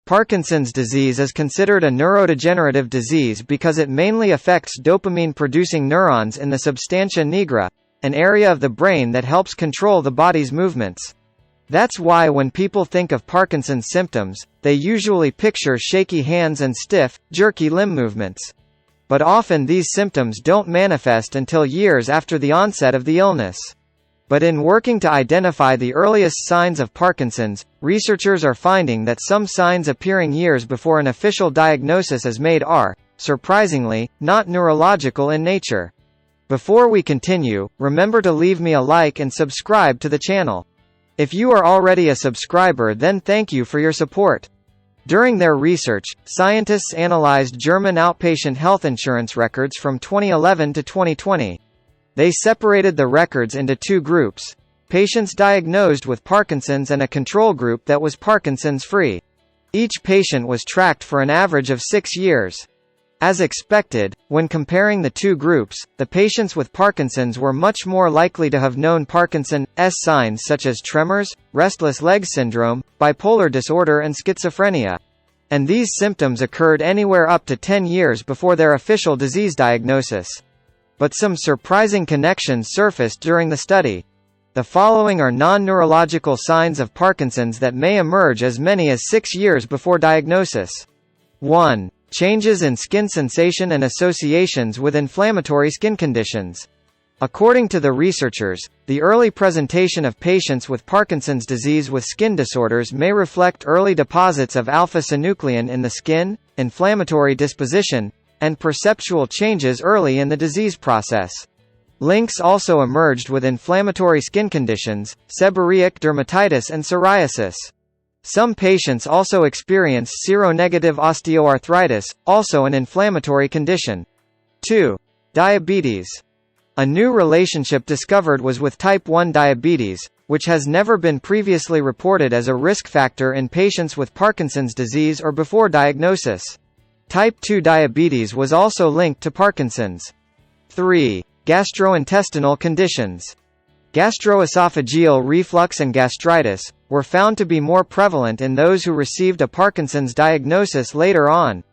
Parkinson's disease is considered a neurodegenerative disease because it mainly affects dopamine-producing neurons in the substantia nigra, an area of the brain that helps control the body's movements. That's why when people think of Parkinson's symptoms, they usually picture shaky hands and stiff, jerky limb movements. But often these symptoms don't manifest until years after the onset of the illness. But in working to identify the earliest signs of Parkinson's, researchers are finding that some signs appearing years before an official diagnosis is made are, surprisingly, not neurological in nature. Before we continue, remember to leave me a like and subscribe to the channel. If you are already a subscriber, then thank you for your support. During their research, scientists analyzed German outpatient health insurance records from 2011 to 2020. They separated the records into two groups: patients diagnosed with Parkinson's and a control group that was Parkinson's-free. Each patient was tracked for an average of 6 years. As expected, when comparing the two groups, the patients with Parkinson's were much more likely to have known Parkinson's signs such as tremors, restless leg syndrome, bipolar disorder and schizophrenia. And these symptoms occurred anywhere up to 10 years before their official disease diagnosis. But some surprising connections surfaced during the study. The following are non-neurological signs of Parkinson's that may emerge as many as 6 years before diagnosis. 1. Changes in skin sensation and associations with inflammatory skin conditions. According to the researchers, the early presentation of patients with Parkinson's disease with skin disorders may reflect early deposits of alpha-synuclein in the skin, inflammatory disposition, and perceptual changes early in the disease process. Links also emerged with inflammatory skin conditions, seborrheic dermatitis and psoriasis. Some patients also experienced seronegative osteoarthritis, also an inflammatory condition. 2. Diabetes. A new relationship discovered was with type 1 diabetes, which has never been previously reported as a risk factor in patients with Parkinson's disease or before diagnosis. Type 2 diabetes was also linked to Parkinson's. 3. Gastrointestinal conditions. Gastroesophageal reflux and gastritis were found to be more prevalent in those who received a Parkinson's diagnosis later on.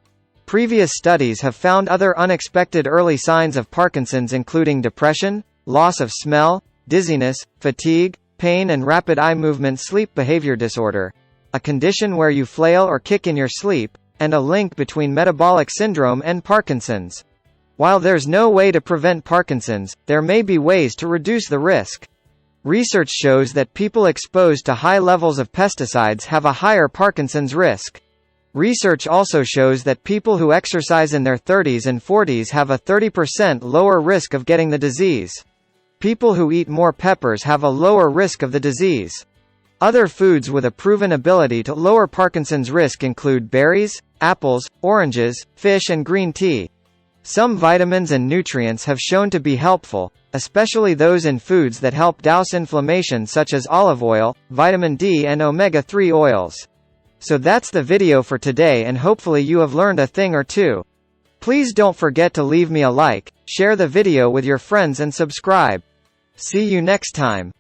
Previous studies have found other unexpected early signs of Parkinson's, including depression, loss of smell, dizziness, fatigue, pain and rapid eye movement, sleep behavior disorder, a condition where you flail or kick in your sleep, and a link between metabolic syndrome and Parkinson's. While there's no way to prevent Parkinson's, there may be ways to reduce the risk. Research shows that people exposed to high levels of pesticides have a higher Parkinson's risk. Research also shows that people who exercise in their 30s and 40s have a 30% lower risk of getting the disease. People who eat more peppers have a lower risk of the disease. Other foods with a proven ability to lower Parkinson's risk include berries, apples, oranges, fish and green tea. Some vitamins and nutrients have shown to be helpful, especially those in foods that help douse inflammation such as olive oil, vitamin D and omega-3 oils. So that's the video for today, and hopefully you have learned a thing or two. Please don't forget to leave me a like, share the video with your friends and subscribe. See you next time.